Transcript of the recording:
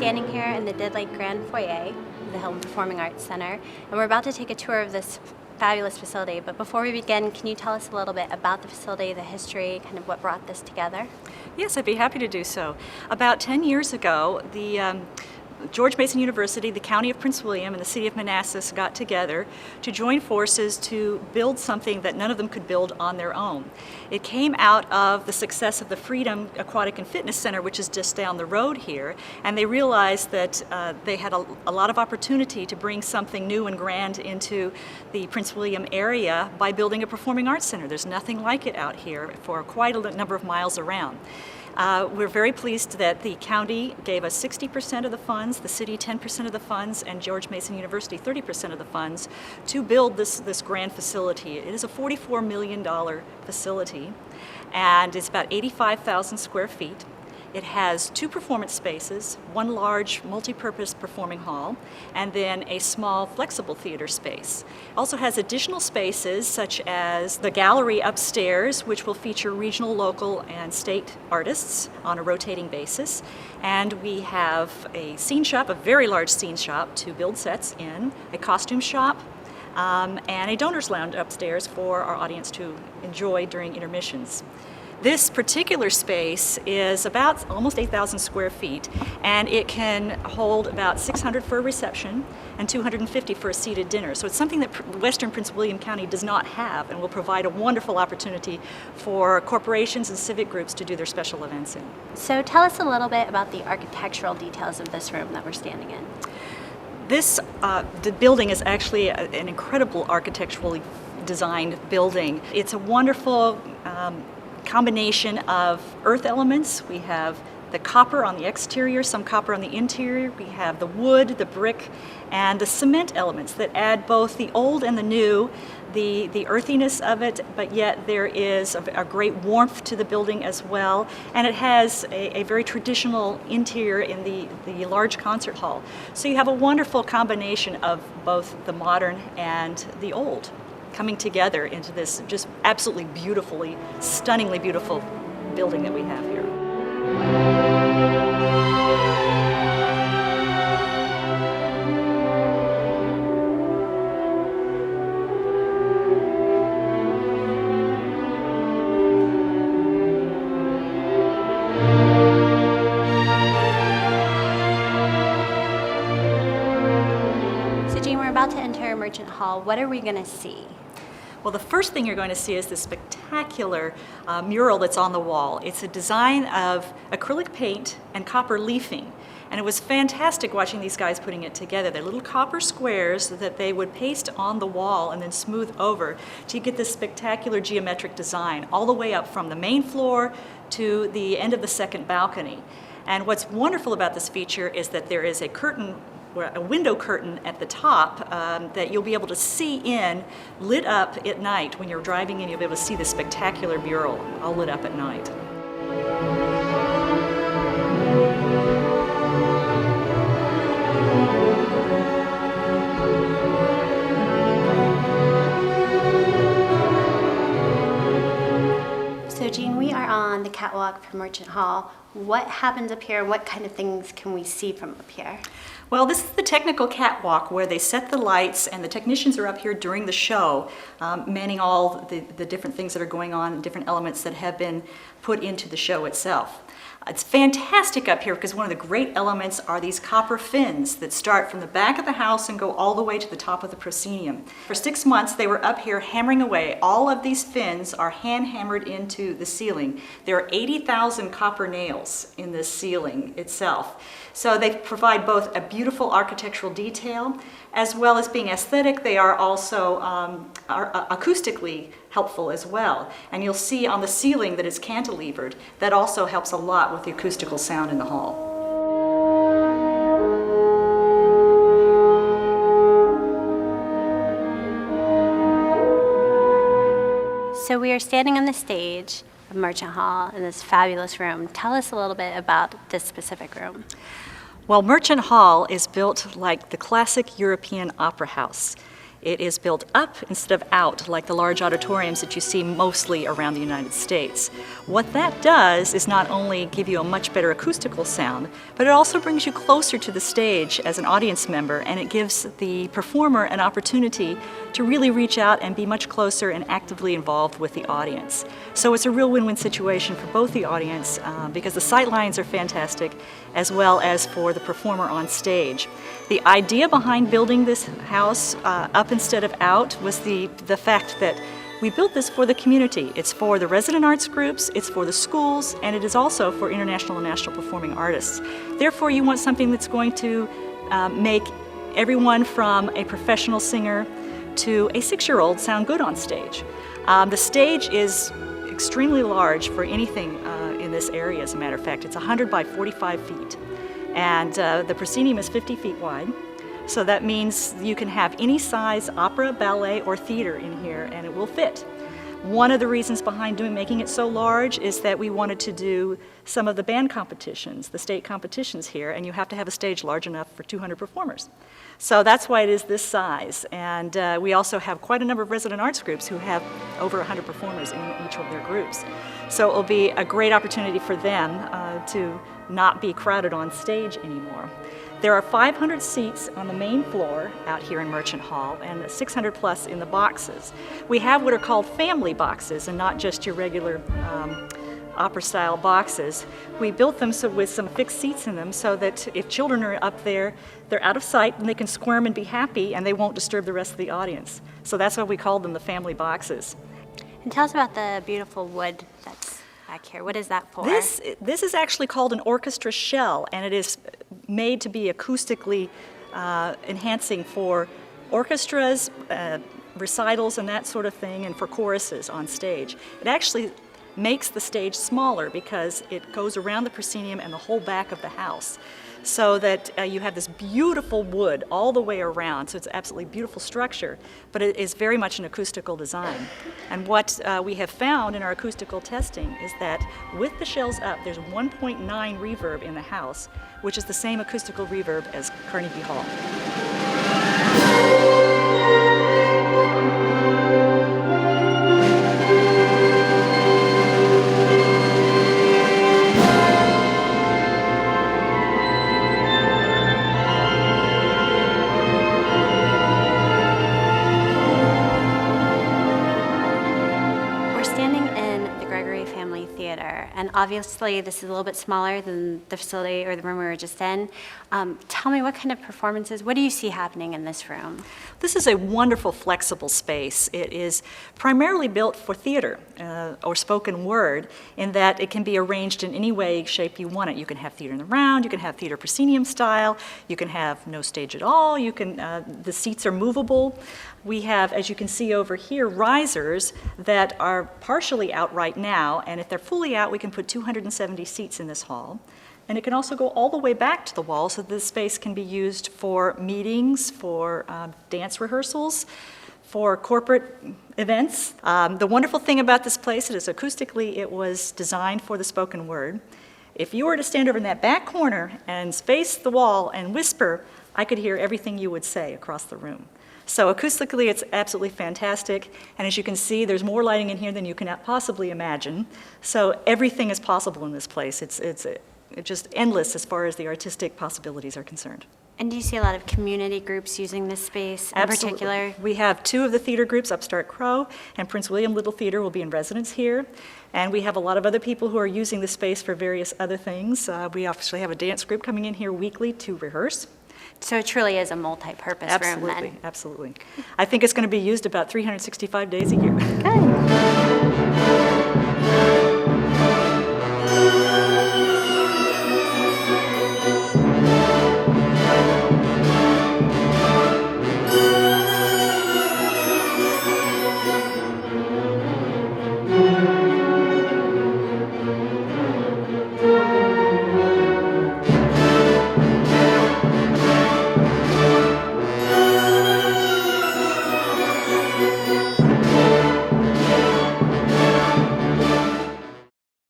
standing here in the Dead Grand Foyer of the Hylton Performing Arts Center, and we're about to take a tour of this fabulous facility. But before we begin, can you tell us a little bit about the facility, the history, kind of what brought this together? Yes, I'd be happy to do so. About 10 years ago, the George Mason University, the County of Prince William, and the City of Manassas got together to join forces to build something that none of them could build on their own. It came out of the success of the Freedom Aquatic and Fitness Center, which is just down the road here, and they realized that they had a lot of opportunity to bring something new and grand into the Prince William area by building a performing arts center. There's nothing like it out here for quite a number of miles around. We're very pleased that the county gave us 60% of the funds, the city 10% of the funds, and George Mason University 30% of the funds to build this grand facility. It is a $44 million facility, and it's about 85,000 square feet. It has 2 performance spaces, 1 large multi-purpose performing hall, and then a small flexible theater space. It also has additional spaces such as the gallery upstairs, which will feature regional, local, and state artists on a rotating basis. And we have a scene shop, a very large scene shop to build sets in, a costume shop, and a donor's lounge upstairs for our audience to enjoy during intermissions. This particular space is about almost 8,000 square feet, and it can hold about 600 for a reception and 250 for a seated dinner. So it's something that Western Prince William County does not have, and will provide a wonderful opportunity for corporations and civic groups to do their special events in. So tell us a little bit about the architectural details of this room that we're standing in. This the building is actually an incredible architecturally designed building. It's a wonderful combination of earth elements. We have the copper on the exterior, some copper on the interior. We have the wood, the brick, and the cement elements that add both the old and the new, the earthiness of it, but yet there is a great warmth to the building as well. And it has a very traditional interior in the large concert hall. So you have a wonderful combination of both the modern and the old coming together into this just absolutely beautifully, stunningly beautiful building that we have here. So Jean, we're about to enter Merchant Hall. What are we going to see? Well, the first thing you're going to see is this spectacular mural that's on the wall. It's a design of acrylic paint and copper leafing. And it was fantastic watching these guys putting it together. They're little copper squares that they would paste on the wall and then smooth over to get this spectacular geometric design all the way up from the main floor to the end of the second balcony. And what's wonderful about this feature is that there is a window curtain at the top that you'll be able to see in, lit up at night. When you're driving in, you'll be able to see this spectacular mural all lit up at night. So Jean, we are on the catwalk for Merchant Hall. What happens up here? What kind of things can we see from up here? Well, this is the technical catwalk where they set the lights, and the technicians are up here during the show, manning all the different things that are going on and different elements that have been put into the show itself. It's fantastic up here because one of the great elements are these copper fins that start from the back of the house and go all the way to the top of the proscenium. For 6 months they were up here hammering away. All of these fins are hand hammered into the ceiling. There are 80,000 copper nails in this ceiling itself. So they provide both a beautiful architectural detail as well as being aesthetic. They are also acoustically helpful as well. And you'll see on the ceiling that it's cantilevered. That also helps a lot with the acoustical sound in the hall. So we are standing on the stage of Merchant Hall in this fabulous room. Tell us a little bit about this specific room. Well, Merchant Hall is built like the classic European opera house. It is built up instead of out, like the large auditoriums that you see mostly around the United States. What that does is not only give you a much better acoustical sound, but it also brings you closer to the stage as an audience member, and it gives the performer an opportunity to really reach out and be much closer and actively involved with the audience. So it's a real win-win situation for both the audience because the sight lines are fantastic, as well as for the performer on stage. The idea behind building this house up instead of out was the fact that we built this for the community. It's for the resident arts groups, it's for the schools, and it is also for international and national performing artists. Therefore, you want something that's going to make everyone from a professional singer to a 6-year-old sound good on stage. The stage is extremely large for anything in this area, as a matter of fact. It's 100 by 45 feet. And the proscenium is 50 feet wide. So that means you can have any size opera, ballet, or theater in here, and it will fit. One of the reasons behind making it so large is that we wanted to do some of the band competitions, the state competitions here, and you have to have a stage large enough for 200 performers. So that's why it is this size. And we also have quite a number of resident arts groups who have over 100 performers in each of their groups. So it will be a great opportunity for them to not be crowded on stage anymore. There are 500 seats on the main floor out here in Merchant Hall and 600 plus in the boxes. We have what are called family boxes and not just your regular opera-style boxes. We built them with some fixed seats in them so that if children are up there, they're out of sight and they can squirm and be happy and they won't disturb the rest of the audience. So that's why we called them the family boxes. And tell us about the beautiful wood that's back here. What is that for? This is actually called an orchestra shell, and it is made to be acoustically enhancing for orchestras, recitals and that sort of thing, and for choruses on stage. It actually makes the stage smaller because it goes around the proscenium and the whole back of the house, so that you have this beautiful wood all the way around. So it's an absolutely beautiful structure, but it is very much an acoustical design. And what we have found in our acoustical testing is that with the shells up, there's 1.9 reverb in the house, which is the same acoustical reverb as Carnegie Hall. And obviously this is a little bit smaller than the facility or the room we were just in. Tell me, what kind of performances, what do you see happening in this room? This is a wonderful flexible space. It is primarily built for theater or spoken word, in that it can be arranged in any way, shape you want it. You can have theater in the round, you can have theater proscenium style, you can have no stage at all, you can, the seats are movable. We have, as you can see over here, risers that are partially out right now, and if they're fully out, we can put 270 seats in this hall. And it can also go all the way back to the wall, so this space can be used for meetings, for dance rehearsals, for corporate events. The wonderful thing about this place is acoustically it was designed for the spoken word. If you were to stand over in that back corner and face the wall and whisper, I could hear everything you would say across the room. So acoustically, it's absolutely fantastic. And as you can see, there's more lighting in here than you can possibly imagine. So everything is possible in this place. It's just endless as far as the artistic possibilities are concerned. And do you see a lot of community groups using this space in particular? We have two of the theater groups, Upstart Crow and Prince William Little Theater will be in residence here. And we have a lot of other people who are using the space for various other things. We actually have a dance group coming in here weekly to rehearse. So it truly is a multi-purpose room then? Absolutely. I think it's going to be used about 365 days a year. Good.